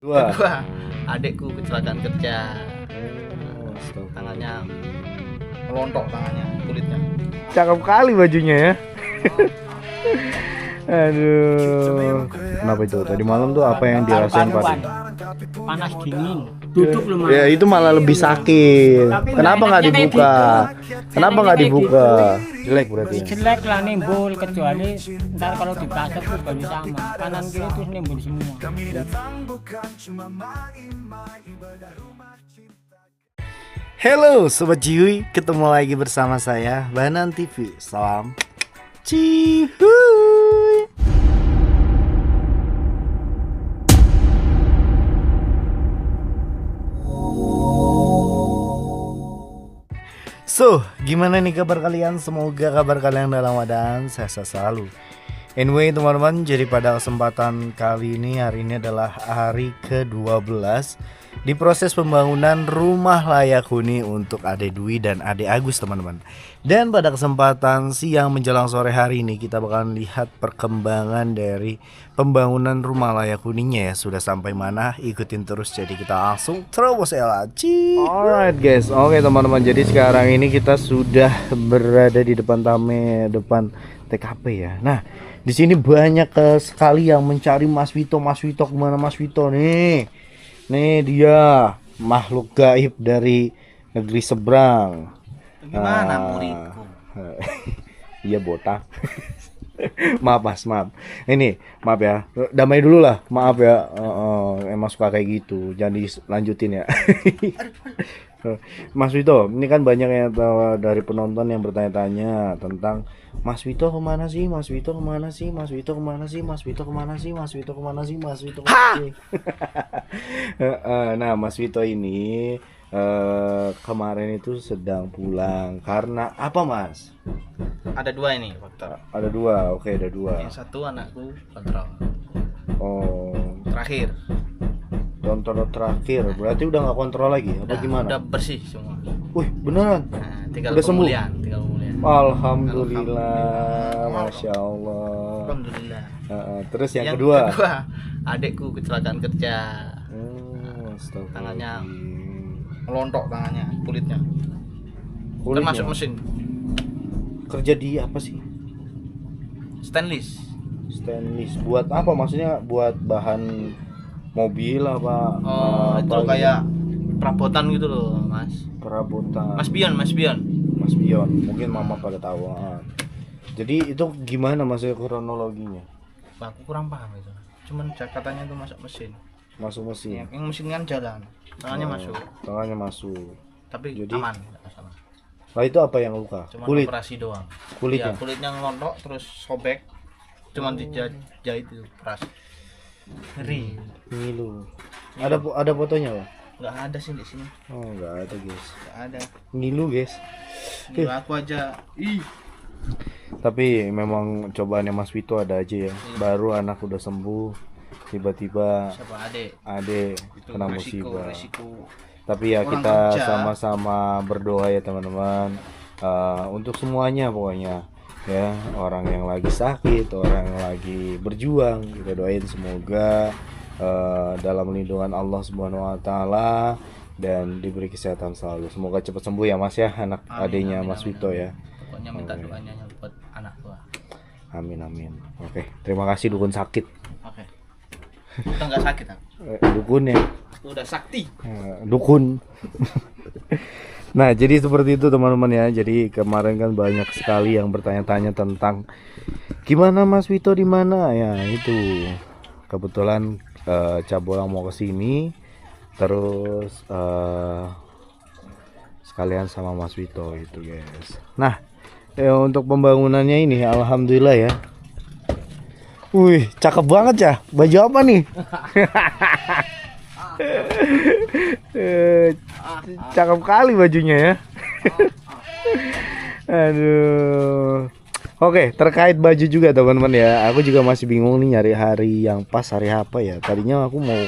Kedua, adikku kecelakaan kerja. Tangannya melontok, tangannya, kulitnya. Cakep kali bajunya ya. Aduh. Kenapa itu? Tadi malam tuh apa yang dirasain Pak? Panas dingin. Duduk lu, Mas. Ya itu malah lebih sakit. Tapi Kenapa nggak enaknya kayak dibuka? gitu. Kenapa nggak Enaknya kayak dibuka? gitu. Jelek berarti. Ya? Jelek lah nimbul, kecuali ntar kalau dipasok tuh baru sama. Kanan kiri terus nimbul semua. Halo Sobat Cihuy, ketemu lagi bersama saya Banan TV. Salam Cihuy. So, gimana nih kabar kalian? Semoga kabar kalian dalam keadaan sehat selalu. Anyway teman-teman, jadi pada kesempatan kali ini, hari ini adalah hari ke-12 di proses pembangunan rumah layak huni untuk Ade Dwi dan Ade Agus teman-teman. Dan pada kesempatan siang menjelang sore hari ini kita bakalan lihat perkembangan dari pembangunan rumah layak huninya ya. Sudah sampai mana, ikutin terus, jadi kita langsung terobos LAC. Alright guys, oke teman-teman, jadi sekarang ini kita sudah berada di depan depan TKP ya. Nah, di sini banyak sekali yang mencari Mas Wito. Mas Wito kemana Mas Wito nih? Nih dia makhluk gaib dari negeri seberang. Gimana muridku? Iya botak. Maaf Mas, maaf. Ini maaf ya. Damai dulu lah. Maaf ya. Emang suka kayak gitu. Jangan dilanjutin ya. Mas Wito, ini kan banyak yang dari penonton yang bertanya-tanya tentang Mas Wito kemana sih? Mas Wito kemana sih? Mas Wito kemana sih? Mas Wito kemana sih? Mas Wito kemana sih? Mas Wito kemana sih? Nah, Mas Wito ini kemarin itu sedang pulang karena apa, Mas? Ada dua ini faktor. Ada dua, oke ada dua. Yang satu anakku kontrol. Oh, Terakhir. kontrol terakhir, berarti udah nggak kontrol lagi? Apa gimana? Udah bersih semua. Wih, beneran? Nah, tinggal Udah sembuh? tinggal pemulihan. Alhamdulillah, masya Allah. Alhamdulillah. Terus yang kedua, adikku kecelakaan kerja. astagfirullah. Tangannya melontok, tangannya, kulitnya. Kulitnya? Termasuk mesin Kerja di apa sih? stainless. Stainless. Buat apa? Maksudnya buat bahan mobil apa? Itu apa kayak perabotan gitu loh, Mas. perabotan. Mas Bion. Mas Bion. Mungkin mama pada tahu. Jadi itu gimana maksudnya kronologinya? Aku kurang paham itu. Cuman katanya itu masuk mesin. Masuk mesin. Yang mesin kan jalan, tangannya masuk. Tangannya masuk. Tapi Jadi aman, nggak masalah. Lah itu apa yang luka? Cuman Kulit. operasi doang. Kulitnya. Iya, kulitnya ngelontok terus sobek. Cuman dijahit itu peras. Ngeri. Ngilu. Ada fotonya Pak? Nggak ada sih di sini. Oh, enggak ada, guys. Nggak ada. Ngilu, guys. Nggak, aku aja. Ih. Tapi memang cobaannya Mas Wito ada aja ya. Baru anak udah sembuh, tiba-tiba Siapa adek? Itu kena resiko. musibah. Tapi ya Orang kita kerja. sama-sama berdoa ya teman-teman, untuk semuanya pokoknya ya, orang yang lagi sakit, orang yang lagi berjuang, kita doain semoga dalam lindungan Allah Subhanahu Wa Taala dan diberi kesehatan selalu. Semoga cepat sembuh ya Mas ya, anak adiknya Mas Wito ya. Pokoknya minta doanya buat anak gua. Amin amin. Oke, terima kasih dukun sakit. Oke. Kita nggak sakit kan? Dukun ya. Udah sakti. Dukun. Nah, jadi seperti itu teman-teman ya. Jadi kemarin kan banyak sekali yang bertanya-tanya tentang gimana Mas Wito di mana ya. Itu kebetulan Cabolang mau ke sini, terus sekalian sama Mas Wito itu guys. Nah, untuk pembangunannya ini alhamdulillah ya. Wih, cakep banget ya. Baju apa nih? Cakep kali bajunya ya. Aduh. Oke, terkait baju juga teman-teman ya. Aku juga masih bingung nih nyari hari yang pas, hari apa ya. Tadinya aku mau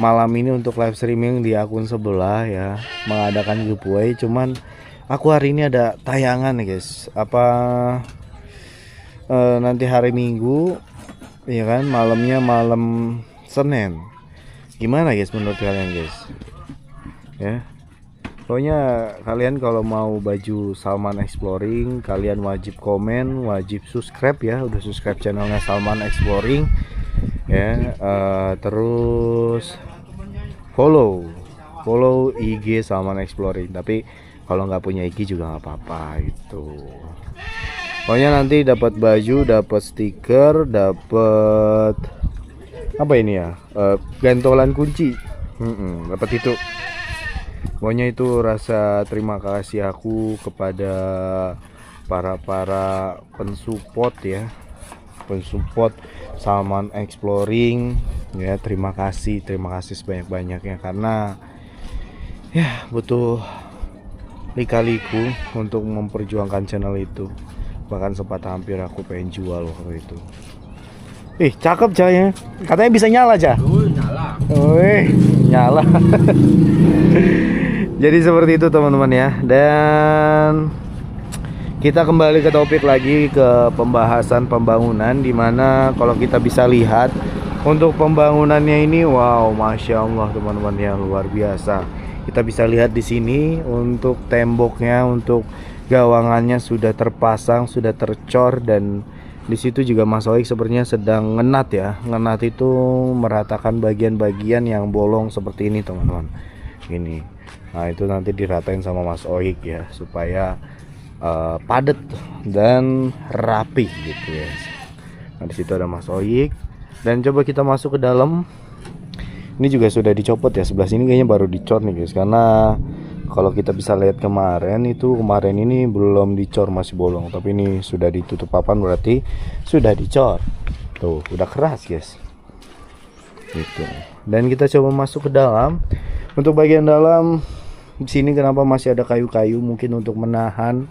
malam ini untuk live streaming di akun sebelah ya, mengadakan giveaway. Cuman aku hari ini ada tayangan nih guys. Apa nanti hari Minggu, ya kan, malamnya malam Senin. Gimana guys menurut kalian guys? Ya. Pokoknya kalian kalau mau baju Salman Exploring, kalian wajib komen, wajib subscribe ya. Udah subscribe channelnya Salman Exploring ya. Terus follow IG Salman Exploring. Tapi kalau nggak punya IG juga nggak apa-apa gitu. Pokoknya nanti dapat baju, dapat stiker, dapat apa ini ya? Gantolan kunci. Dapat itu. Pokoknya itu rasa terima kasih aku kepada para pensupport ya, pensupport Salman Exploring ya. Terima kasih sebanyak-banyaknya karena ya butuh lika-liku untuk memperjuangkan channel itu. Bahkan sempat hampir aku pengen jual waktu itu. Cakep Cahnya, katanya bisa nyala Cah. Nyala. Nyala. Jadi seperti itu teman-teman ya. Dan kita kembali ke topik lagi, ke pembahasan pembangunan, dimana kalau kita bisa lihat untuk pembangunannya ini, wow, masya Allah teman-teman ya, luar biasa. Kita bisa lihat di sini untuk temboknya, untuk gawangannya sudah terpasang, sudah tercor, dan di situ juga Mas Oik sepertinya sedang ngenat ya. Ngenat itu meratakan bagian-bagian yang bolong seperti ini teman-teman. Ini. Nah, itu nanti diratain sama Mas Oik ya supaya padat dan rapi gitu ya. Nah, di situ ada Mas Oik. Dan coba kita masuk ke dalam. Ini juga sudah dicopot ya. Sebelah sini kayaknya baru dicor nih guys, karena kalau kita bisa lihat kemarin ini belum dicor, masih bolong. Tapi ini sudah ditutup papan, berarti sudah dicor. Tuh, udah keras guys. Gitu. Dan kita coba masuk ke dalam. Untuk bagian dalam di sini kenapa masih ada kayu-kayu, mungkin untuk menahan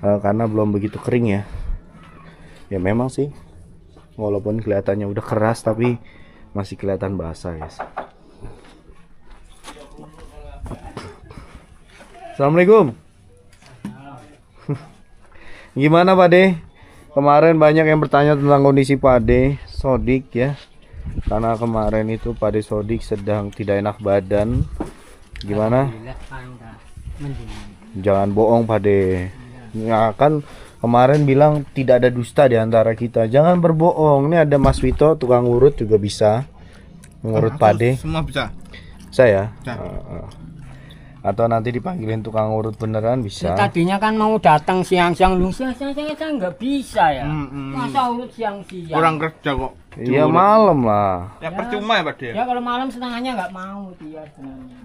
karena belum begitu kering ya. Ya memang sih, walaupun kelihatannya udah keras tapi masih kelihatan basah guys. Assalamualaikum. Gimana Pak De? Kemarin banyak yang bertanya tentang kondisi Pak De Sodik ya. Karena kemarin itu Pak De Sodik sedang tidak enak badan. Gimana? Jangan bohong Pak De. Ya kan kemarin bilang tidak ada dusta di antara kita. Jangan berbohong. Ini ada Mas Wito tukang urut juga bisa ngurut Pak De. Semua bisa. Saya. Atau nanti dipanggilin tukang urut beneran bisa. Tadinya kan mau datang siang-siang, lu siang-siang nggak bisa ya. Masa urut siang-siang? Orang kerja kok. Iya malam lah. Ya percuma ya Pak De. Ya kalau malam setengahnya nggak mau dia sebenarnya.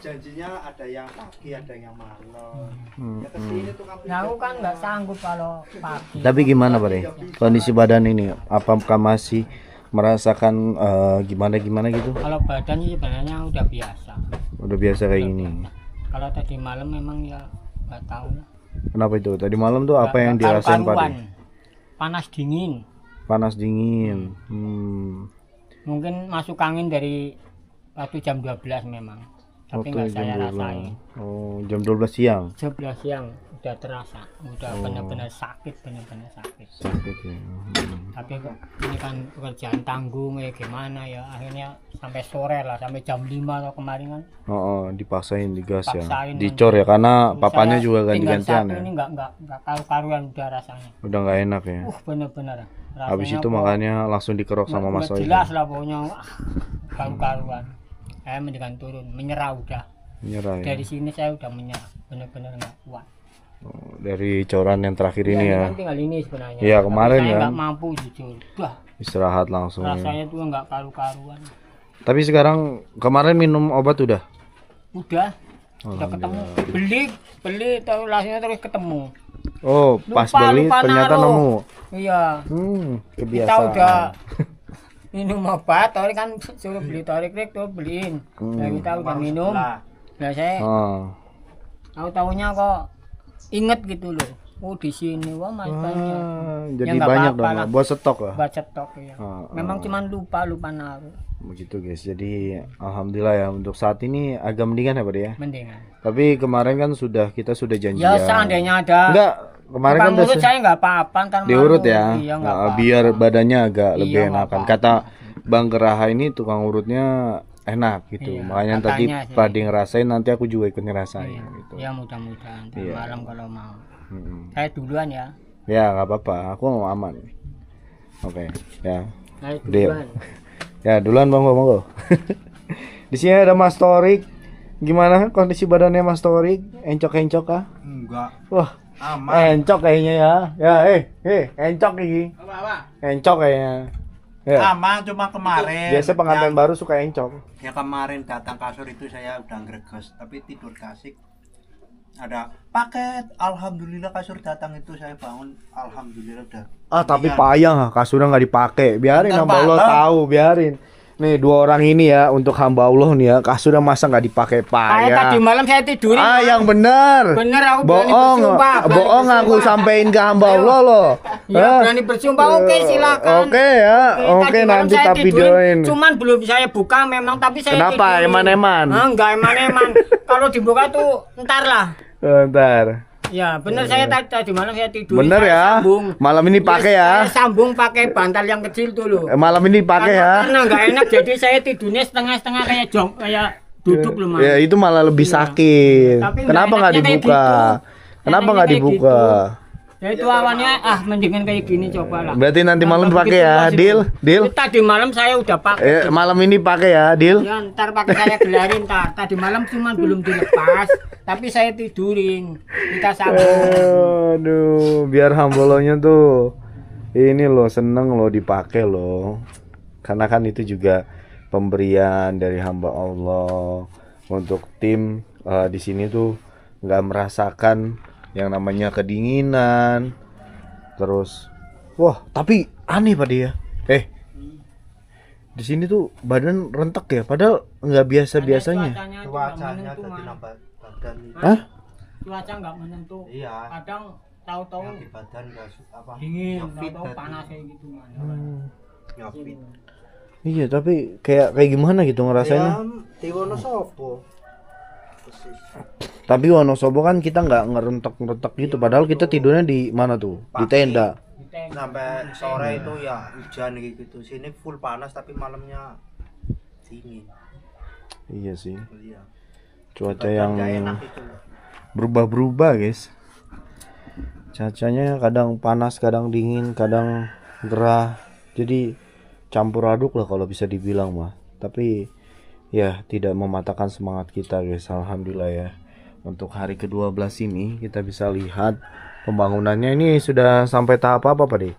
Janjinya ada yang pagi, ada yang malam. Ya kesini tukang. Nah, aku kan nggak sanggup kalau pagi. Tapi gimana Pak De? Kondisi badan ini apakah masih merasakan gimana gitu? Kalau badannya sebenarnya udah biasa. Udah biasa kayak gini. Kalau tadi malam memang ya nggak tahu lah. Kenapa itu? Tadi malam tuh apa yang dirasain Pak De? Panas dingin. Panas dingin. Mungkin masuk angin dari waktu jam 12 memang. Tapi nggak saya rasain. Oh, jam 12 siang. 11 siang udah terasa, udah benar-benar sakit. Sakit ya. Tapi kok ini kan pekerjaan tanggung ya gimana ya, akhirnya sampai sore lah, sampai jam 5 atau kemarin kan. Dipaksain digas ya. Paksain Dicor ya karena papanya Saya juga tinggal ganti-gantian satu ya. Ini nggak karu-karuan udah rasanya. Udah nggak enak ya. Bener-bener. Habis itu makanya langsung dikerok sama Mas Oik. Jelas lah pokoknya karu-karuan. Saya mendingan turun, menyerah udah. Menyerah ya. Dari sini saya udah menyerah, bener-bener nggak kuat. Dari coran yang terakhir ini ya. Kan tinggal ini sebenarnya. Iya kemarin saya kan. nggak mampu jujur. Wah, Istirahat langsung. Ya. rasanya tuh nggak karu-karuan. Tapi sekarang kemarin minum obat udah? Udah ketemu. Beli tahu langsungnya terus ketemu. Oh, pas beli ternyata naruh. nemu. Iya. Kebiasaan. Kita udah minum obat, Tori kan suruh beli Tori klik tuh beliin. Nah, kita udah minum. Nah, saya tahu-taunya kok inget gitu loh. Oh, di sini wah mas banyak. Jadi Ya, banyak apa-apa dong lah. buat stok lah. Buat stok ya. Memang cuman lupa naruh. Begitu guys. Jadi alhamdulillah ya untuk saat ini agak mendingan ya Pak ya. Mendingan. Tapi kemarin kan kita sudah janjian. Ya seandainya ada. Enggak, kemarin kan urut saya nggak apa-apa ntar diurut malu. ya. Iya, nggak apa-apa. Biar badannya agak Iya, lebih nggak enakan. apa-apa. Kata Bang Geraha ini tukang urutnya enak gitu. Iya, Makanya tadi katanya sih. Pade ngerasain, nanti aku juga ikut ngerasain Iya. gitu. Ya mudah-mudahan ntar Iya. malam kalau mau. Mm-mm. Saya duluan ya. Ya nggak apa-apa, aku mau aman. Oke, ya. Saya Deal. duluan. Ya duluan monggo. Di sini ada Mas Torik. Gimana kondisi badannya Mas Torik? Encok-encok kah? Enggak. Wah, Aman. encok kayaknya ya. Ya, encok ini. Apa? Encok kayaknya. Ya. Aman, cuma kemarin. Biasa pengantin baru suka encok. Ya kemarin datang kasur itu saya udah greges, tapi tidur kasih. Ada paket, alhamdulillah kasur datang itu saya bangun, alhamdulillah udah. Ah, tapi Iya. payah kasurnya nggak dipakai. Biarin Ntar hamba Allah malam. tahu, biarin. Nih dua orang ini ya, untuk hamba Allah nih ya, kasurnya masa nggak dipakai Kayak tadi payah. malam saya tidurin. Ah, Mas. yang benar. Bener, aku berani Bohong, bersumpah, berani bohong aku bersumpah. sampein ke hamba Allah loh. Ya Hah? berani bersumpah. Oke, silakan. Oke ya, oke tadi malam nanti saya tak tidurin, videoin. Cuman belum saya buka memang, tapi saya Kenapa? tidurin. Eman-eman? Enggak eman-eman. Kalau dibuka tuh ntar lah. Bentar. Ya bener, saya tadi malam saya tidur. Bener saya ya. Sambung. Malam ini pakai ya. Saya sambung pakai bantal yang kecil tuh loh. Malam ini pakai ya. Karena nggak enak, jadi saya tidurnya setengah-setengah kayak duduk loh Mas. Ya itu malah lebih Iya. sakit. Tapi Kenapa nggak enaknya kayak dibuka? gitu. Kenapa Enaknya nggak kayak dibuka? Ya itu awalnya mendingan kayak gini, coba lah. Berarti nanti malam Tambah pakai ya, begitu, deal, Mas. deal. Tadi malam saya udah pakai. Malam ini pakai ya, deal. Ya ntar pakai saya gelarin ntar. Tadi malam cuma belum dilepas, tapi saya tidurin. Kita sambung. Aduh, biar hambolonya tuh ini loh seneng loh dipakai loh. Karena kan itu juga pemberian dari hamba Allah untuk tim di sini tuh nggak merasakan yang namanya kedinginan. Terus, wah tapi aneh Pak dia. Di sini tuh badan rentek ya, padahal nggak biasa-biasanya. Cuacanya jadi nambah badan itu. Hah? Cuaca nggak menentu. Iya. Kadang tahu-tahu Yang di badan nggak apa? dingin, ngefit tahu-tahu tadi. panas kayak gitu Mas. Ngefit. Iya, tapi kayak gimana gitu ngerasainnya? di Wonosobo. Tapi Wonosobo kan kita nggak ngerentek-ngerentek gitu, padahal kita tidurnya di mana tuh? Di Pagi. tenda. Sampai sore itu ya hujan kayak gitu. Sini full panas tapi malamnya dingin. Iya sih, Iya. cuaca Badan yang nggak enak itu. berubah-berubah guys. Cuacanya kadang panas, kadang dingin, kadang gerah. Jadi campur aduk lah kalau bisa dibilang mah. Tapi ya tidak mematahkan semangat kita guys. Alhamdulillah ya. Untuk hari ke-12 ini kita bisa lihat pembangunannya ini sudah sampai tahap apa Pak De?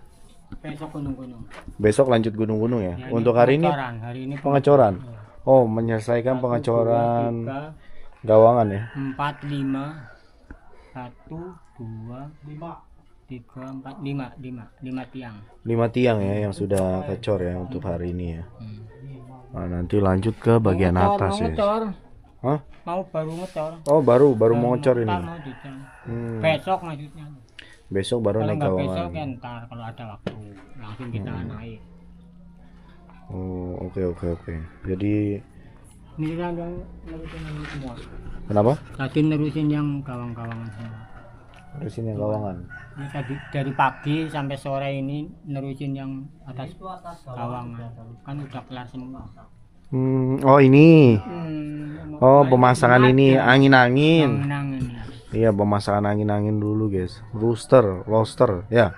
Besok gunung-gunung. Besok lanjut gunung-gunung ya. Ya, Untuk hari ini Hari ini pengecoran. Oh, menyelesaikan pengecoran gawangan ya. 4, 5 1, 2, 3, 4, 5 tiang. 5 tiang ya yang sudah kecor ya untuk hari ini ya. Nah, nanti lanjut ke bagian Mau atas ya. ngecor. Hah? Mau baru ngecor. Oh, baru mau ngecor ini. Ntar mau dicor. Besok maksudnya. Besok baru Kalau naik nggak besok gawangan. ya ntar kalau ada waktu langsung kita naik. Oh, oke. Jadi Ini kan yang nerusin yang semua. kenapa? Tadi nerusin yang gawang-gawangan semua. Terusin yang gawangan. Ini tadi dari pagi sampai sore ini nerusin yang atas gawangan. Kan udah kelar semua. Oh, ini. Oh, Kemarin pemasangan ini ada angin-angin. angin-angin ya. Iya, pemasangan angin-angin dulu, guys. Roaster, ya.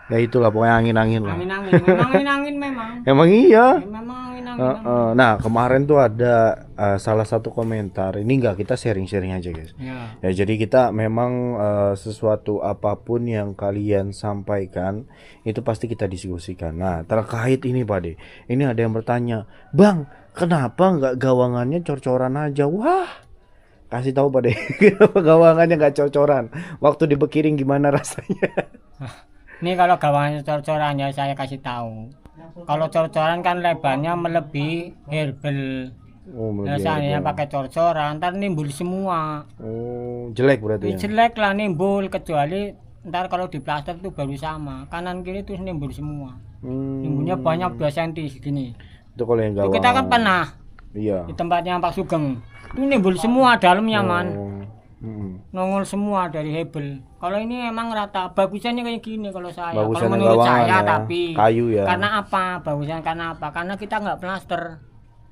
Ya itulah pokoknya angin-angin lah. Angin-angin, memang angin-angin memang. Emang iya. Ya, memang angin-angin. Nah, kemarin tuh ada salah satu komentar. Ini enggak, kita sharing-sharing aja, guys. Ya. Ya, jadi kita memang sesuatu apapun yang kalian sampaikan itu pasti kita diskusikan. Nah, terkait ini Pak De, ini ada yang bertanya, Bang, kenapa nggak gawangannya cor-coran aja? Wah, kasih tahu Pak De, kenapa gawangannya nggak cor-coran? Waktu dibekiring gimana rasanya? Ini kalau gawangan cor-corannya saya kasih tahu. Kalau cor-coran kan lebarnya melebihi herbal. Oh, Biasanya pakai cor-coran, ntar nimbul semua. Oh, jelek berarti ya? Jelek lah nimbul, kecuali ntar kalau di plaster tuh baru sama. Kanan kiri tuh nimbul semua. Nimbulnya banyak 2 cm segini. Itu kalau yang Itu gawangan. kita kan pernah Iya. di tempatnya Pak Sugeng. Itu nimbul semua dalamnya man. Nongol semua dari hebel. Kalau ini emang rata. Bagusannya kayak gini kalau saya. Bagusan Kalau yang menurut gawangan saya ya. tapi Kayu ya. Karena apa? Bagusnya karena apa? Karena kita nggak plaster.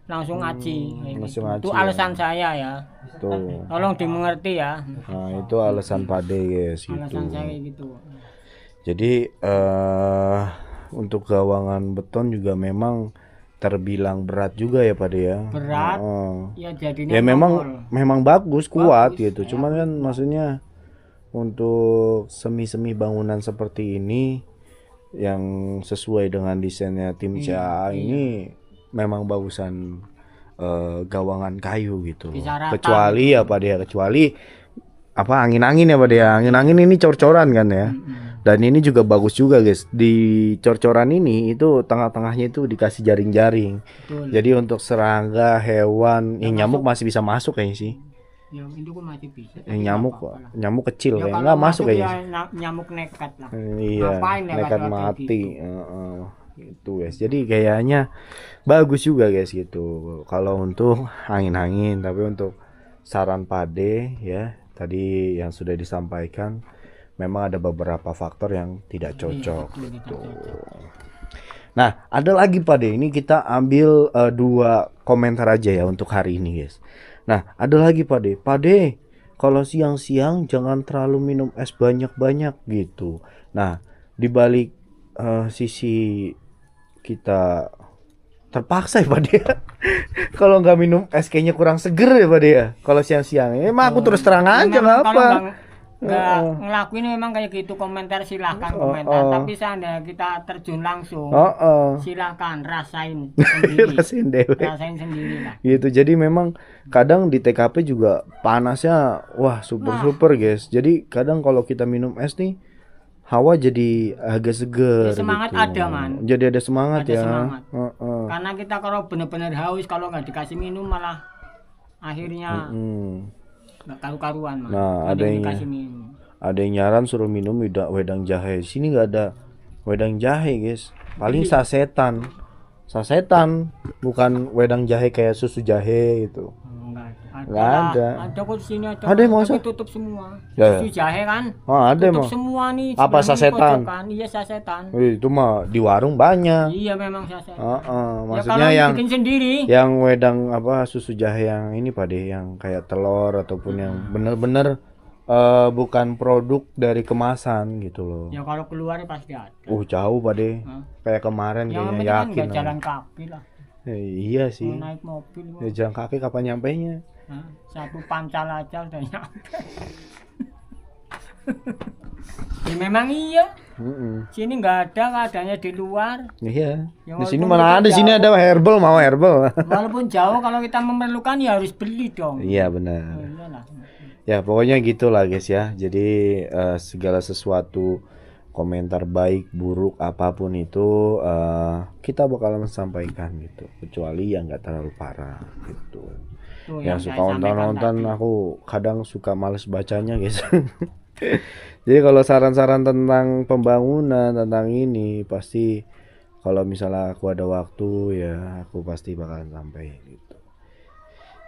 langsung ngaji. Kayak langsung gitu. ngaji Itu ya. alasan saya ya. Tuh. Tolong dimengerti ya. Nah, itu alasan Pade guys gitu. Alasan saya kayak gitu. Jadi untuk gawangan beton juga memang terbilang berat juga ya Pade ya. Berat. Heeh. Ya jadinya Ya nongol. memang bagus, kuat Bagus, gitu. Cuman kan maksudnya untuk semi-semi bangunan seperti ini yang sesuai dengan desainnya tim CAA ini memang bagusan gawangan kayu gitu. Bisa rata. Kecuali apa dia kecuali apa angin-angin ya Pak ya. Angin-angin ini cor-coran kan ya. Dan ini juga bagus juga guys. Di cor-coran ini itu tengah-tengahnya itu dikasih jaring-jaring. Betul. Jadi untuk serangga, hewan, nyamuk masih bisa masuk kayaknya sih. Ya itu kok masih bisa. Nyamuk kecil Ya, kayak kalau nggak masuk ya kayaknya. nyamuk nekat lah. Iya, Ngapain lewat nekat kayak mati. gitu? Itu guys. Jadi kayaknya bagus juga guys gitu. Kalau untuk angin-angin, tapi untuk saran Pade ya tadi yang sudah disampaikan memang ada beberapa faktor yang tidak cocok Betul, gitu. tidak Nah, ada lagi Pade. Ini kita ambil 2 komentar aja ya untuk hari ini guys. Nah, ada lagi Pade. Pade, kalau siang-siang jangan terlalu minum es banyak-banyak gitu. Nah, dibalik sisi kita terpaksa ya Pade ya. Kalau nggak minum es kayaknya kurang seger ya Pade ya. Kalau siang-siang. Emang aku terus terang aja nggak apa. Nggak ngelakuin memang kayak gitu komentar silahkan komentar tapi seandainya kita terjun langsung silahkan rasain sendiri rasain sendiri lah gitu. Jadi memang kadang di TKP juga panasnya wah super guys. Jadi kadang kalau kita minum es nih hawa jadi agak seger semangat gitu. ada man Jadi ada semangat ada ya semangat. Karena kita kalau benar-benar haus kalau nggak dikasih minum malah akhirnya nggak karu-karuan man. Nah ada yang nyaran suruh minum wedang jahe. Sini nggak ada wedang jahe guys, paling sasetan bukan wedang jahe kayak susu jahe gitu. Nggak ada. Ada kok di sini ada. Ada yang mau tapi tutup semua. Ya. Susu jahe kan. Ada tutup mau. semua nih. Apa sasetan? Iya sasetan. Itu mah di warung banyak. Iya memang sasetan. Maksudnya ya, yang bikin sendiri. Yang wedang apa susu jahe yang ini Pade yang kayak telur ataupun yang bener-bener bukan produk dari kemasan gitu loh. Ya kalau keluar pasti ada. Jauh Pade. Kayak kemarin yang kayaknya yakin. Kan jalan kaki lah. Iya sih. Mau naik mobil. Ya, jalan kaki kapan nyampainya? Satu pancal aja udah nyampe. Ya memang iya. Sini nggak adanya di luar. Iya. Ya, Di sini mana ada? Sini ada herbal, mau herbal. Walaupun jauh kalau kita memerlukan ya harus beli dong. Iya benar. Iyalah. Ya pokoknya gitulah guys ya. Jadi segala sesuatu komentar baik buruk apapun itu kita bakalan sampaikan gitu. Kecuali yang nggak terlalu parah gitu. Tuh, yang suka nonton aku kadang suka males bacanya guys. Jadi kalau saran-saran tentang pembangunan tentang ini pasti kalau misalnya aku ada waktu ya aku pasti bakalan sampai gitu.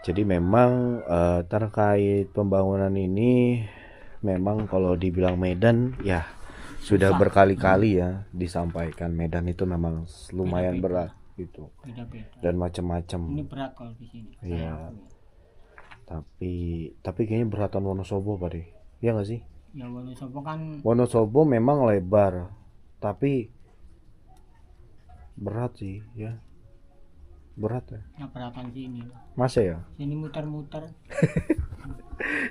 Jadi memang terkait pembangunan ini memang kalau dibilang Medan ya sudah berkali-kali ya disampaikan Medan itu memang lumayan berat gitu. Dan macam-macam. Ini berat kalau di sini. Iya. Tapi kayaknya beratan Wonosobo Pak deh. Iya nggak sih? Ya Wonosobo kan. Wonosobo memang lebar, tapi berat sih ya. Berat ya. Ya beratan sini. Masa ya? Sini muter-muter.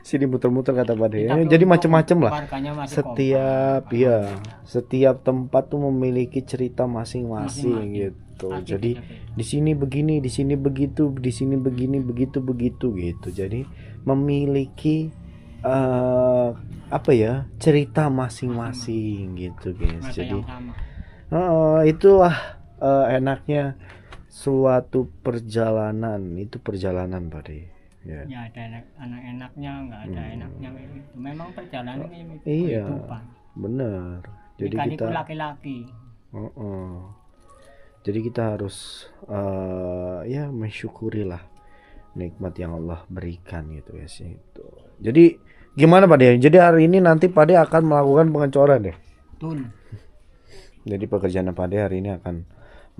Sini muter-muter kata Pak deh. Jadi macam-macam lah. Setiap tempat tuh memiliki cerita masing-masing gitu. Jadi di sini begini, di sini begitu, di sini begini, begitu gitu. Jadi memiliki apa ya cerita masing-masing gitu guys. Jadi itulah enaknya suatu perjalanan itu perjalanan Pak deh. Ya ada enak-enaknya, nggak ada enaknya itu. Memang perjalanan itu. Iya. Benar. Jadi kita laki-laki. Jadi kita harus ya mensyukurilah nikmat yang Allah berikan gitu ya sih itu. Jadi gimana Pak De? Jadi hari ini nanti Pak De akan melakukan pengecoran deh. Betul. Jadi pekerjaan Pak De hari ini akan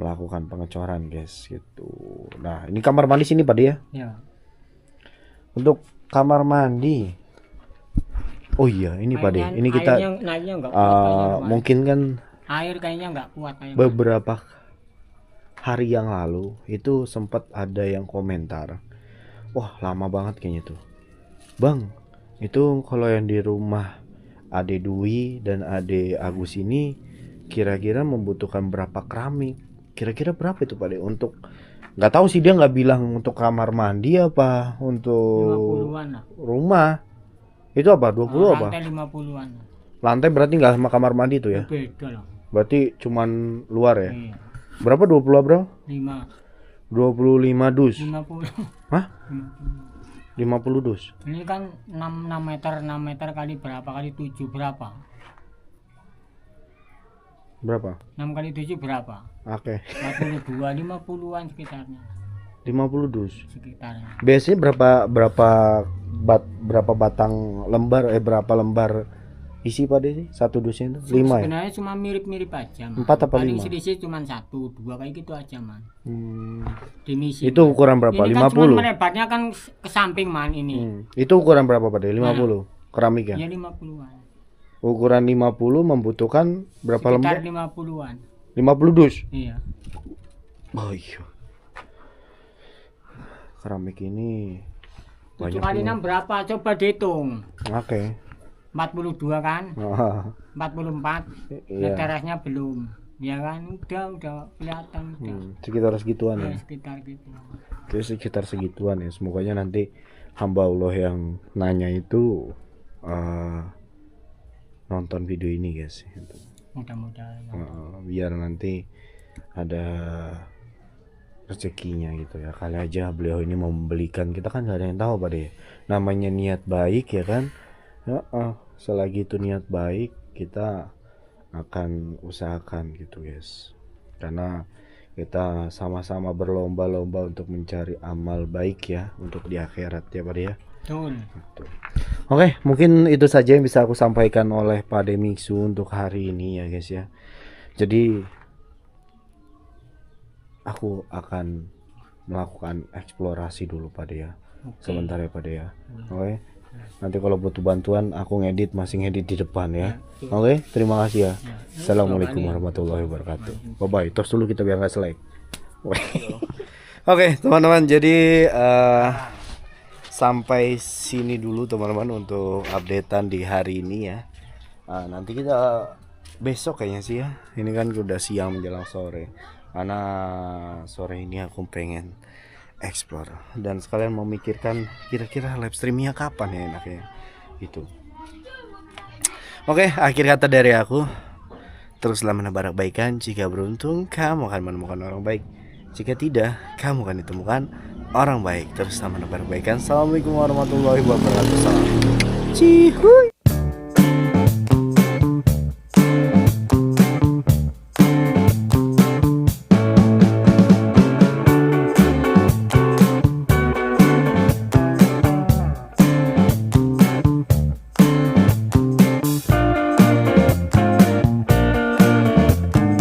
melakukan pengecoran guys gitu. Nah ini kamar mandi sini Pak ya. Ya. Untuk kamar mandi, oh iya ini Pak De, ini kita airnya nggak kuat, mungkin kan air kayaknya nggak kuat kayaknya. Beberapa hari yang lalu itu sempat ada yang komentar, wah lama banget kayaknya tuh Bang, itu kalau yang di rumah Ade Dwi dan Ade Agus ini kira-kira membutuhkan berapa keramik, kira-kira berapa itu Pak De untuk, nggak tahu sih, dia nggak bilang untuk kamar mandi apa untuk 50-an lah. rumah itu apa 20 apa lantai 50-an lantai, berarti nggak sama kamar mandi tuh ya, beda lah. berarti cuman luar ya. Iya. Berapa 20 bro? 5 25 dus. 50. Hah? 50 dus. Ini kan 6 meter kali berapa kali 7 berapa? Berapa? 6 kali 7 berapa? Oke. 42, 50-an sekitarnya. 50 dus. Sekitarnya. Biasanya berapa batang lembar berapa lembar isi Pak De sih? Satu dusnya itu 5 ya? Sebenarnya cuma mirip-mirip aja. 4 apa 5? Paling selisih cuma 1, 2 kayak gitu aja man. Dimisi. Itu ukuran berapa? Ini 50? Kan cuma melebarnya kan ke samping man ini. Itu ukuran berapa Pak De? 50? Keramik ya? Ya 50-an. Ukuran 50 membutuhkan berapa lembar? Sekitar 50-an. 50 dus? Iya. Oh iya. Keramik ini 7 kali 6 berapa? Coba dihitung. Oke. 42 kan? 44. Iya. Terasnya belum. Ya kan udah kelihatan udah. Sekitar segituan ya. Sekitar gitu. Oke, sekitar segituan ya. Semoganya nanti hamba Allah yang nanya itu nonton video ini guys. Mudah-mudahan. Biar nanti ada rezekinya gitu ya. Kali aja beliau ini mau membelikan, kita kan nggak ada yang tahu Pak De. Namanya niat baik ya kan. Selagi itu niat baik, kita akan usahakan gitu guys, karena kita sama-sama berlomba-lomba untuk mencari amal baik ya untuk di akhirat ya Pak De ya. Betul. Oke, mungkin itu saja yang bisa aku sampaikan oleh Pak De Mixu untuk hari ini ya guys ya. Jadi aku akan melakukan eksplorasi dulu Pak De ya. Sebentar ya Pak De ya. Oke. Nanti kalau butuh bantuan aku masih ngedit di depan ya. Oke, terima kasih ya. Assalamualaikum warahmatullahi wabarakatuh. Bye bye. Terus dulu kita biar nggak selek. Oke teman-teman, jadi sampai sini dulu teman-teman untuk updatean di hari ini ya. Nanti kita besok kayaknya sih ya. Ini kan udah siang menjelang sore. Karena sore ini aku pengen explore dan sekalian memikirkan kira-kira live streamnya kapan ya enaknya itu. Oke, akhir kata dari aku, teruslah menebar kebaikan. Jika beruntung kamu akan menemukan orang baik, jika tidak kamu akan ditemukan orang baik. Teruslah menebar kebaikan. Assalamualaikum warahmatullahi wabarakatuh. Cihuy.